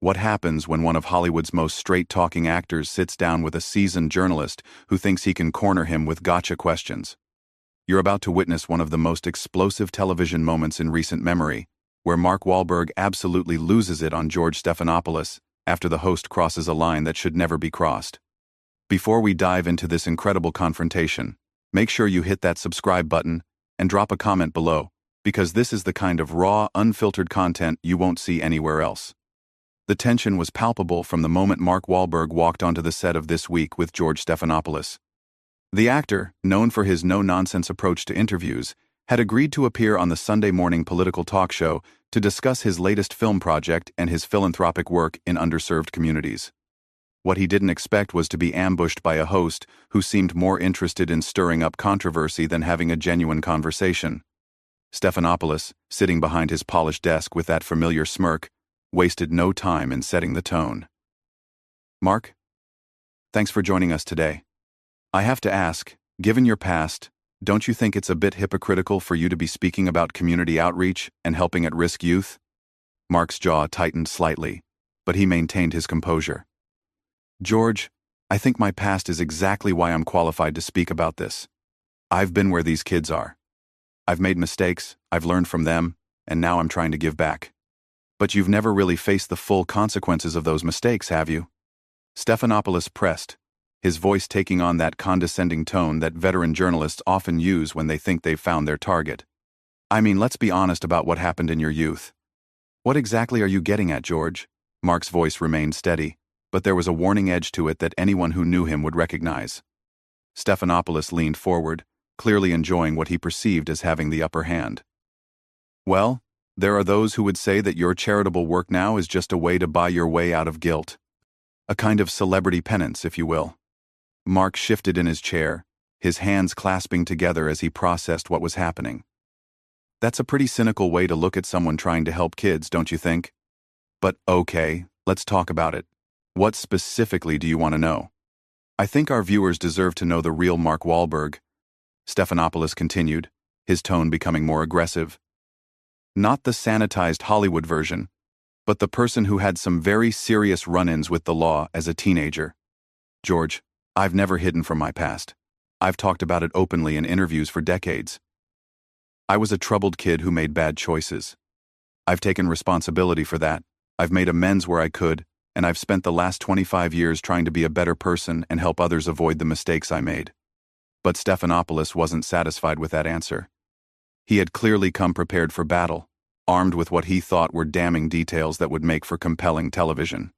What happens when one of Hollywood's most straight-talking actors sits down with a seasoned journalist who thinks he can corner him with gotcha questions? You're about to witness one of the most explosive television moments in recent memory, where Mark Wahlberg absolutely loses it on George Stephanopoulos after the host crosses a line that should never be crossed. Before we dive into this incredible confrontation, make sure you hit that subscribe button and drop a comment below, because this is the kind of raw, unfiltered content you won't see anywhere else. The tension was palpable from the moment Mark Wahlberg walked onto the set of This Week with George Stephanopoulos. The actor, known for his no-nonsense approach to interviews, had agreed to appear on the Sunday morning political talk show to discuss his latest film project and his philanthropic work in underserved communities. What he didn't expect was to be ambushed by a host who seemed more interested in stirring up controversy than having a genuine conversation. Stephanopoulos, sitting behind his polished desk with that familiar smirk, wasted no time in setting the tone. "Mark, thanks for joining us today. I have to ask, given your past, don't you think it's a bit hypocritical for you to be speaking about community outreach and helping at-risk youth?" Mark's jaw tightened slightly, but he maintained his composure. "George, I think my past is exactly why I'm qualified to speak about this. I've been where these kids are. I've made mistakes, I've learned from them, and now I'm trying to give back. But you've never really faced the full consequences of those mistakes, have you?" Stephanopoulos pressed, his voice taking on that condescending tone that veteran journalists often use when they think they've found their target. "I mean, let's be honest about what happened in your youth." "What exactly are you getting at, George?" Mark's voice remained steady, but there was a warning edge to it that anyone who knew him would recognize. Stephanopoulos leaned forward, clearly enjoying what he perceived as having the upper hand. "Well, there are those who would say that your charitable work now is just a way to buy your way out of guilt. A kind of celebrity penance, if you will." Mark shifted in his chair, his hands clasping together as he processed what was happening. "That's a pretty cynical way to look at someone trying to help kids, don't you think? But okay, let's talk about it. What specifically do you want to know?" "I think our viewers deserve to know the real Mark Wahlberg," Stephanopoulos continued, his tone becoming more aggressive. "Not the sanitized Hollywood version, but the person who had some very serious run-ins with the law as a teenager. George, I've never hidden from my past. I've talked about it openly in interviews for decades. I was a troubled kid who made bad choices. I've taken responsibility for that, I've made amends where I could, and I've spent the last 25 years trying to be a better person and help others avoid the mistakes I made." But Stephanopoulos wasn't satisfied with that answer. He had clearly come prepared for battle, armed with what he thought were damning details that would make for compelling television.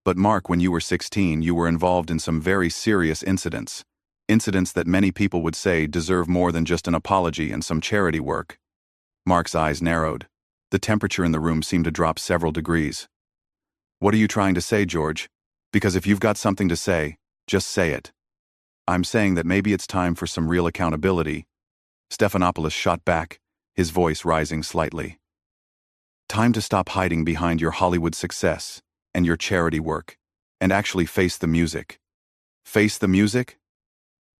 "But Mark, when you were 16, you were involved in some very serious incidents that many people would say deserve more than just an apology and some charity work." Mark's eyes narrowed. The temperature in the room seemed to drop several degrees. "What are you trying to say, George? Because if you've got something to say, just say it." "I'm saying that maybe it's time for some real accountability." Stephanopoulos shot back, his voice rising slightly. "Time to stop hiding behind your Hollywood success and your charity work, and actually face the music." "Face the music?"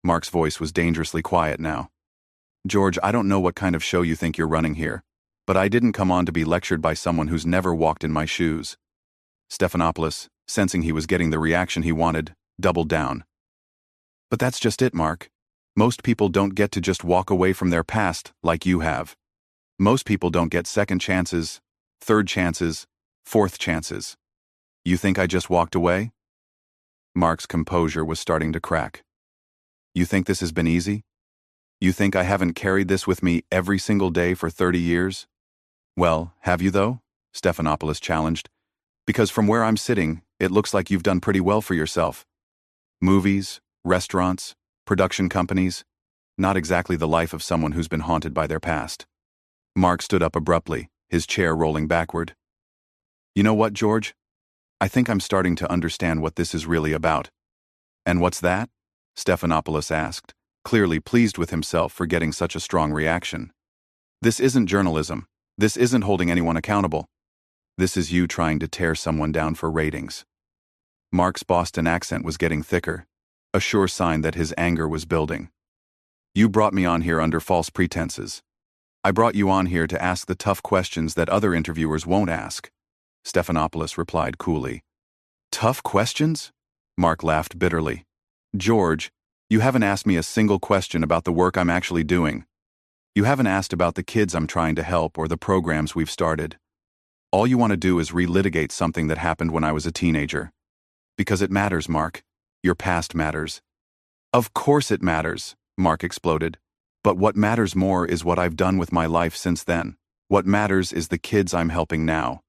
Mark's voice was dangerously quiet now. "George, I don't know what kind of show you think you're running here, but I didn't come on to be lectured by someone who's never walked in my shoes." Stephanopoulos, sensing he was getting the reaction he wanted, doubled down. "But that's just it, Mark. Most people don't get to just walk away from their past like you have. Most people don't get second chances, third chances, fourth chances. You think I just walked away?" Mark's composure was starting to crack. "You think this has been easy? You think I haven't carried this with me every single day for 30 years? "Well, have you though?" Stephanopoulos challenged. "Because from where I'm sitting, it looks like you've done pretty well for yourself. Movies, restaurants, production companies, not exactly the life of someone who's been haunted by their past." Mark stood up abruptly, his chair rolling backward. "You know what, George? I think I'm starting to understand what this is really about." "And what's that?" Stephanopoulos asked, clearly pleased with himself for getting such a strong reaction. "This isn't journalism. This isn't holding anyone accountable. This is you trying to tear someone down for ratings." Mark's Boston accent was getting thicker, a sure sign that his anger was building. "You brought me on here under false pretenses. I brought you on here to ask the tough questions that other interviewers won't ask. Stephanopoulos replied coolly. Tough questions? Mark laughed bitterly. George, you haven't asked me a single question about the work I'm actually doing. You haven't asked about the kids I'm trying to help or the programs we've started. All you want to do is relitigate something that happened when I was a teenager. Because it matters, Mark. Your past matters. Of course it matters, Mark exploded. But what matters more is what I've done with my life since then. What matters is the kids I'm helping now.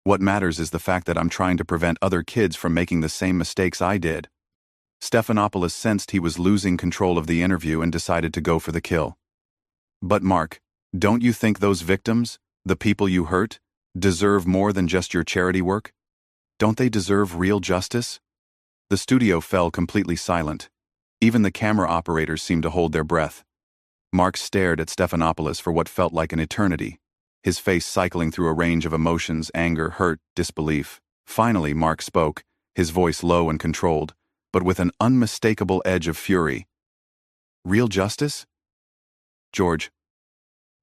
What matters is the fact that I'm trying to prevent other kids from making the same mistakes I did. Stephanopoulos sensed he was losing control of the interview and decided to go for the kill. But Mark, don't you think those victims, the people you hurt, deserve more than just your charity work? Don't they deserve real justice? The studio fell completely silent. Even the camera operators seemed to hold their breath. Mark stared at Stephanopoulos for what felt like an eternity, his face cycling through a range of emotions: anger, hurt, disbelief. Finally, Mark spoke, his voice low and controlled, but with an unmistakable edge of fury. Real justice? George,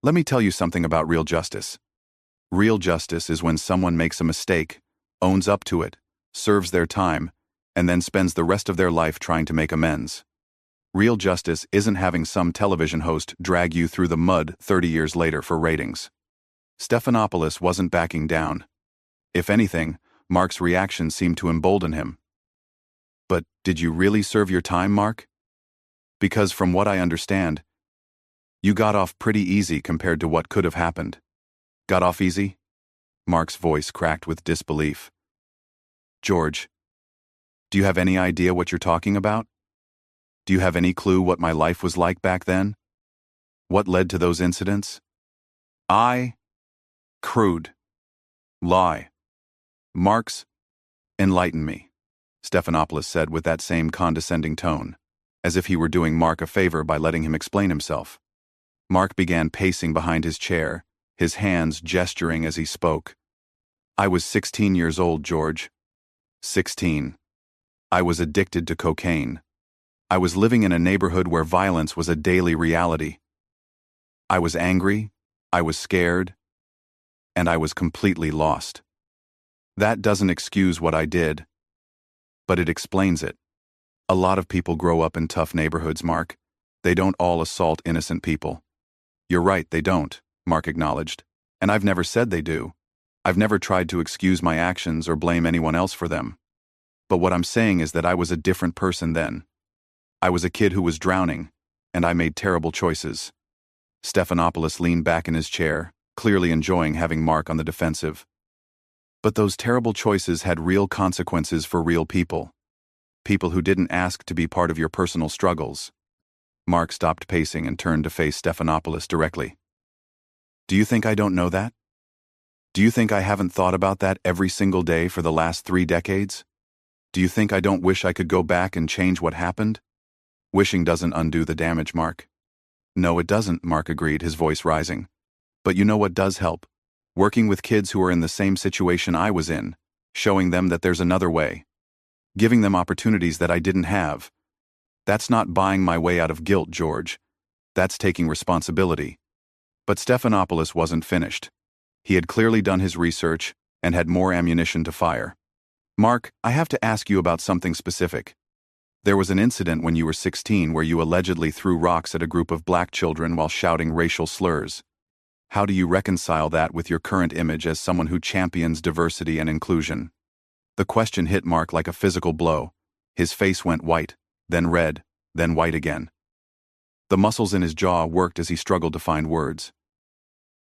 let me tell you something about real justice. Real justice is when someone makes a mistake, owns up to it, serves their time, and then spends the rest of their life trying to make amends. Real justice isn't having some television host drag you through the mud 30 years later for ratings. Stephanopoulos wasn't backing down. If anything, Mark's reaction seemed to embolden him. But did you really serve your time, Mark? Because from what I understand, you got off pretty easy compared to what could have happened. Got off easy? Mark's voice cracked with disbelief. George, do you have any idea what you're talking about? Do you have any clue what my life was like back then? What led to those incidents? Crude. Lie. Marx, enlighten me, Stephanopoulos said with that same condescending tone, as if he were doing Mark a favor by letting him explain himself. Mark began pacing behind his chair, his hands gesturing as he spoke. I was 16 years old, George. 16. I was addicted to cocaine. I was living in a neighborhood where violence was a daily reality. I was angry, I was scared, and I was completely lost. That doesn't excuse what I did, but it explains it. A lot of people grow up in tough neighborhoods, Mark. They don't all assault innocent people. You're right, they don't, Mark acknowledged. And I've never said they do. I've never tried to excuse my actions or blame anyone else for them. But what I'm saying is that I was a different person then. I was a kid who was drowning, and I made terrible choices. Stephanopoulos leaned back in his chair, clearly enjoying having Mark on the defensive. But those terrible choices had real consequences for real people. People who didn't ask to be part of your personal struggles. Mark stopped pacing and turned to face Stephanopoulos directly. Do you think I don't know that? Do you think I haven't thought about that every single day for the last 3 decades? Do you think I don't wish I could go back and change what happened? Wishing doesn't undo the damage, Mark. No, it doesn't, Mark agreed, his voice rising. But you know what does help? Working with kids who are in the same situation I was in, showing them that there's another way. Giving them opportunities that I didn't have. That's not buying my way out of guilt, George. That's taking responsibility. But Stephanopoulos wasn't finished. He had clearly done his research and had more ammunition to fire. Mark, I have to ask you about something specific. There was an incident when you were 16 where you allegedly threw rocks at a group of black children while shouting racial slurs. How do you reconcile that with your current image as someone who champions diversity and inclusion? The question hit Mark like a physical blow. His face went white, then red, then white again. The muscles in his jaw worked as he struggled to find words.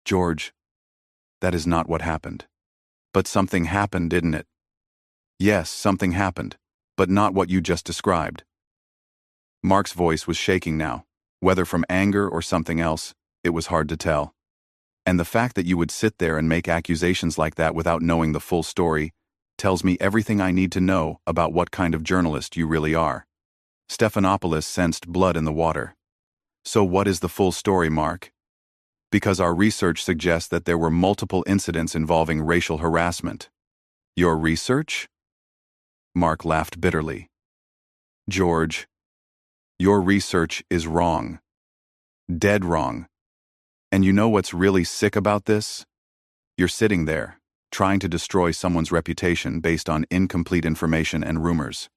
George, that is not what happened. But something happened, didn't it? Yes, something happened, but not what you just described. Mark's voice was shaking now. Whether from anger or something else, it was hard to tell. And the fact that you would sit there and make accusations like that without knowing the full story tells me everything I need to know about what kind of journalist you really are. Stephanopoulos sensed blood in the water. So what is the full story, Mark? Because our research suggests that there were multiple incidents involving racial harassment. Your research? Mark laughed bitterly. George, your research is wrong. Dead wrong. And you know what's really sick about this? You're sitting there, trying to destroy someone's reputation based on incomplete information and rumors.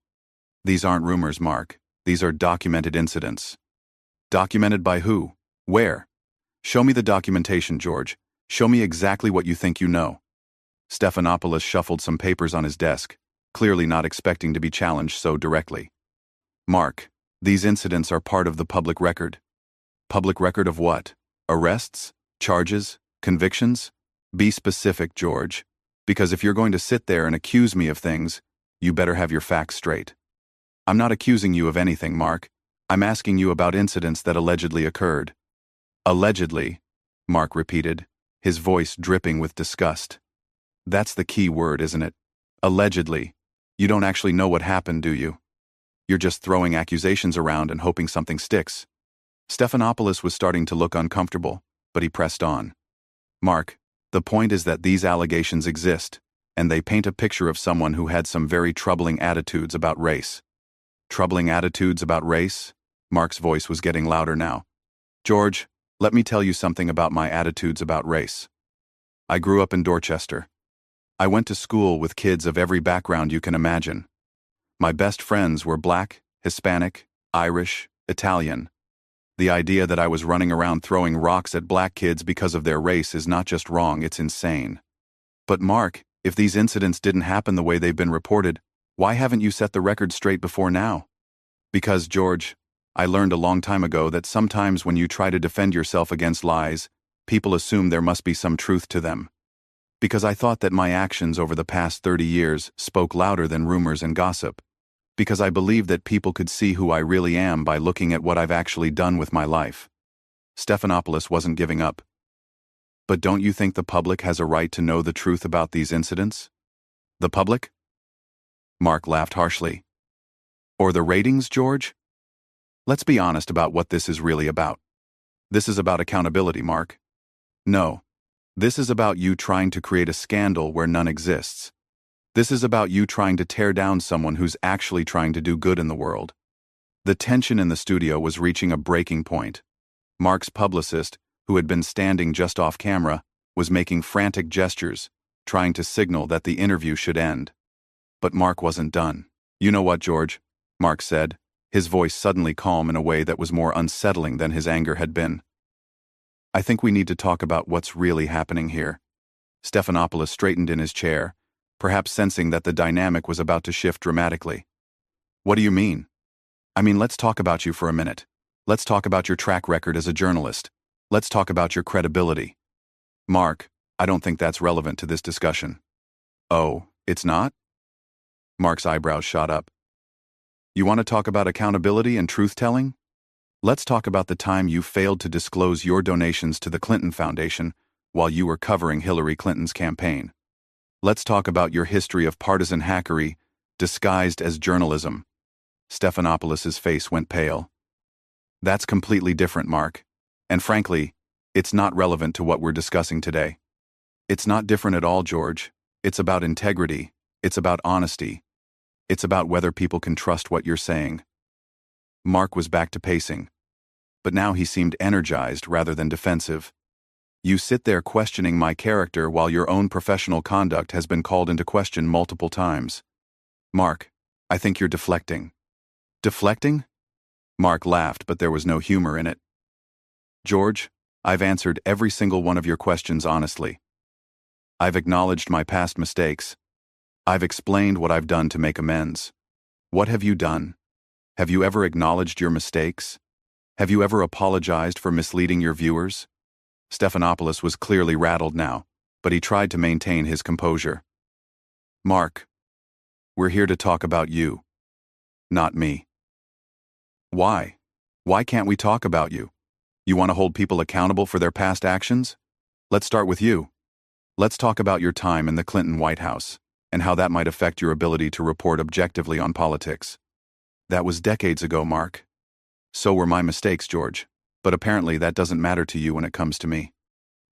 These aren't rumors, Mark. These are documented incidents. Documented by who? Where? Show me the documentation, George. Show me exactly what you think you know. Stephanopoulos shuffled some papers on his desk, clearly not expecting to be challenged so directly. Mark, these incidents are part of the public record. Public record of what? Arrests? Charges? Convictions? Be specific, George. Because if you're going to sit there and accuse me of things, you better have your facts straight. I'm not accusing you of anything, Mark. I'm asking you about incidents that allegedly occurred. Allegedly, Mark repeated, his voice dripping with disgust. That's the key word, isn't it? Allegedly. You don't actually know what happened, do you? You're just throwing accusations around and hoping something sticks. Stephanopoulos was starting to look uncomfortable, but he pressed on. Mark, the point is that these allegations exist, and they paint a picture of someone who had some very troubling attitudes about race. Troubling attitudes about race? Mark's voice was getting louder now. George, let me tell you something about my attitudes about race. I grew up in Dorchester. I went to school with kids of every background you can imagine. My best friends were Black, Hispanic, Irish, Italian. The idea that I was running around throwing rocks at Black kids because of their race is not just wrong, it's insane. But Mark, if these incidents didn't happen the way they've been reported, why haven't you set the record straight before now? Because, George, I learned a long time ago that sometimes when you try to defend yourself against lies, people assume there must be some truth to them. Because I thought that my actions over the past 30 years spoke louder than rumors and gossip. Because I believed that people could see who I really am by looking at what I've actually done with my life. Stephanopoulos wasn't giving up. But don't you think the public has a right to know the truth about these incidents? The public? Mark laughed harshly. Or the ratings, George? Let's be honest about what this is really about. This is about accountability, Mark. No. This is about you trying to create a scandal where none exists. This is about you trying to tear down someone who's actually trying to do good in the world. The tension in the studio was reaching a breaking point. Mark's publicist, who had been standing just off camera, was making frantic gestures, trying to signal that the interview should end. But Mark wasn't done. You know what, George? Mark said, his voice suddenly calm in a way that was more unsettling than his anger had been. I think we need to talk about what's really happening here. Stephanopoulos straightened in his chair, perhaps sensing that the dynamic was about to shift dramatically. What do you mean? I mean, let's talk about you for a minute. Let's talk about your track record as a journalist. Let's talk about your credibility. Mark, I don't think that's relevant to this discussion. Oh, it's not? Mark's eyebrows shot up. You want to talk about accountability and truth-telling? Let's talk about the time you failed to disclose your donations to the Clinton Foundation while you were covering Hillary Clinton's campaign. Let's talk about your history of partisan hackery disguised as journalism. Stephanopoulos' face went pale. That's completely different, Mark. And frankly, it's not relevant to what we're discussing today. It's not different at all, George. It's about integrity. It's about honesty. It's about whether people can trust what you're saying. Mark was back to pacing. But now he seemed energized rather than defensive. You sit there questioning my character while your own professional conduct has been called into question multiple times. Mark, I think you're deflecting. Deflecting? Mark laughed, but there was no humor in it. George, I've answered every single one of your questions honestly. I've acknowledged my past mistakes. I've explained what I've done to make amends. What have you done? Have you ever acknowledged your mistakes? Have you ever apologized for misleading your viewers? Stephanopoulos was clearly rattled now, but he tried to maintain his composure. Mark, we're here to talk about you, not me. Why? Why can't we talk about you? You want to hold people accountable for their past actions? Let's start with you. Let's talk about your time in the Clinton White House and how that might affect your ability to report objectively on politics. That was decades ago, Mark. So were my mistakes, George, but apparently that doesn't matter to you when it comes to me.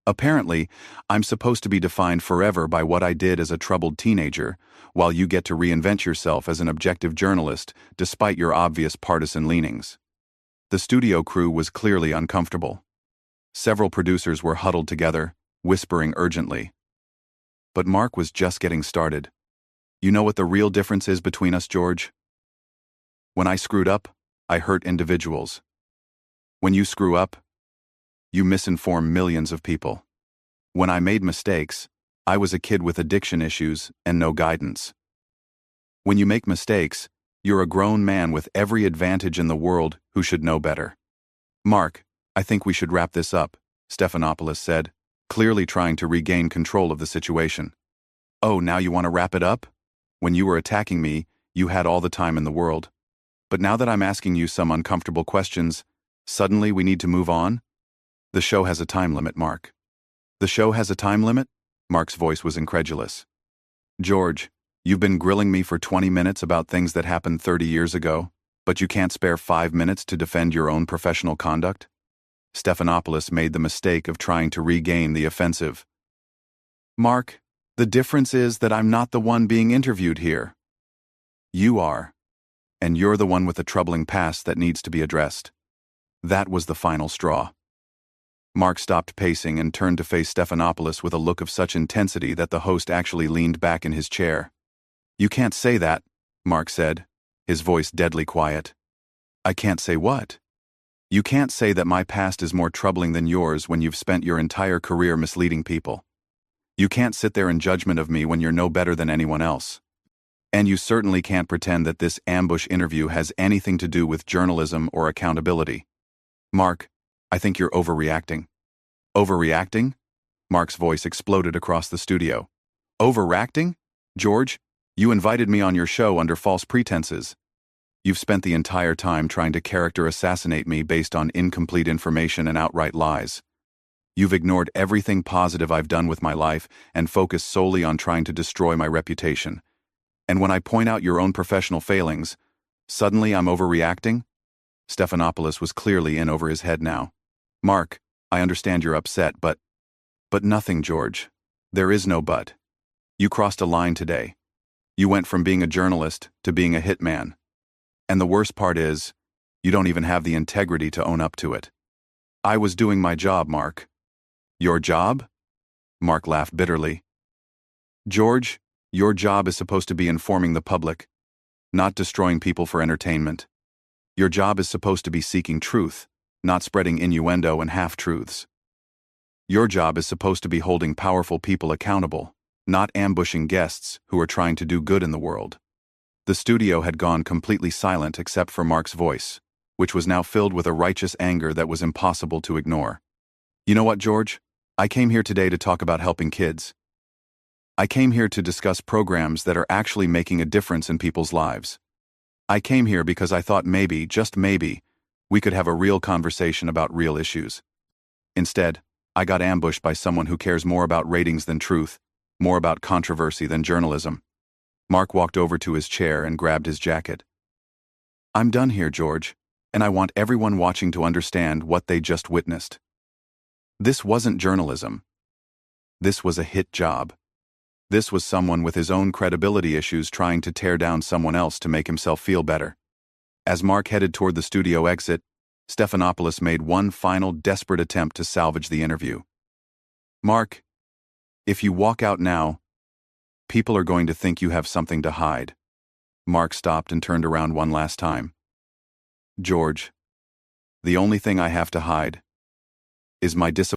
Apparently, I'm supposed to be defined forever by what I did as a troubled teenager, while you get to reinvent yourself as an objective journalist despite your obvious partisan leanings. The studio crew was clearly uncomfortable. Several producers were huddled together, whispering urgently. But Mark was just getting started. You know what the real difference is between us, George? When I screwed up, I hurt individuals. When you screw up, you misinform millions of people. When I made mistakes, I was a kid with addiction issues and no guidance. When you make mistakes, you're a grown man with every advantage in the world who should know better. Mark, I think we should wrap this up, Stephanopoulos said, clearly trying to regain control of the situation. Oh, now you want to wrap it up? When you were attacking me, you had all the time in the world. But now that I'm asking you some uncomfortable questions, suddenly we need to move on? The show has a time limit, Mark. The show has a time limit? Mark's voice was incredulous. George, you've been grilling me for 20 minutes about things that happened 30 years ago, but you can't spare 5 minutes to defend your own professional conduct? Stephanopoulos made the mistake of trying to regain the offensive. Mark, the difference is that I'm not the one being interviewed here. You are. And you're the one with the troubling past that needs to be addressed. That was the final straw. Mark stopped pacing and turned to face Stephanopoulos with a look of such intensity that the host actually leaned back in his chair. You can't say that, Mark said, his voice deadly quiet. I can't say what? You can't say that my past is more troubling than yours when you've spent your entire career misleading people. You can't sit there in judgment of me when you're no better than anyone else. And you certainly can't pretend that this ambush interview has anything to do with journalism or accountability. Mark, I think you're overreacting. Overreacting? Mark's voice exploded across the studio. Overreacting? George, you invited me on your show under false pretenses. You've spent the entire time trying to character assassinate me based on incomplete information and outright lies. You've ignored everything positive I've done with my life and focused solely on trying to destroy my reputation. And when I point out your own professional failings, suddenly I'm overreacting? Stephanopoulos was clearly in over his head now. Mark, I understand you're upset, but nothing, George. There is no but. You crossed a line today. You went from being a journalist to being a hitman. And the worst part is, you don't even have the integrity to own up to it. I was doing my job, Mark. Your job? Mark laughed bitterly. George, your job is supposed to be informing the public, not destroying people for entertainment. Your job is supposed to be seeking truth, not spreading innuendo and half-truths. Your job is supposed to be holding powerful people accountable, not ambushing guests who are trying to do good in the world. The studio had gone completely silent except for Mark's voice, which was now filled with a righteous anger that was impossible to ignore. You know what, George? I came here today to talk about helping kids. I came here to discuss programs that are actually making a difference in people's lives. I came here because I thought maybe, just maybe, we could have a real conversation about real issues. Instead, I got ambushed by someone who cares more about ratings than truth, more about controversy than journalism. Mark walked over to his chair and grabbed his jacket. I'm done here, George, and I want everyone watching to understand what they just witnessed. This wasn't journalism. This was a hit job. This was someone with his own credibility issues trying to tear down someone else to make himself feel better. As Mark headed toward the studio exit, Stephanopoulos made one final desperate attempt to salvage the interview. Mark, if you walk out now, people are going to think you have something to hide. Mark stopped and turned around one last time. George, the only thing I have to hide is my disappointment.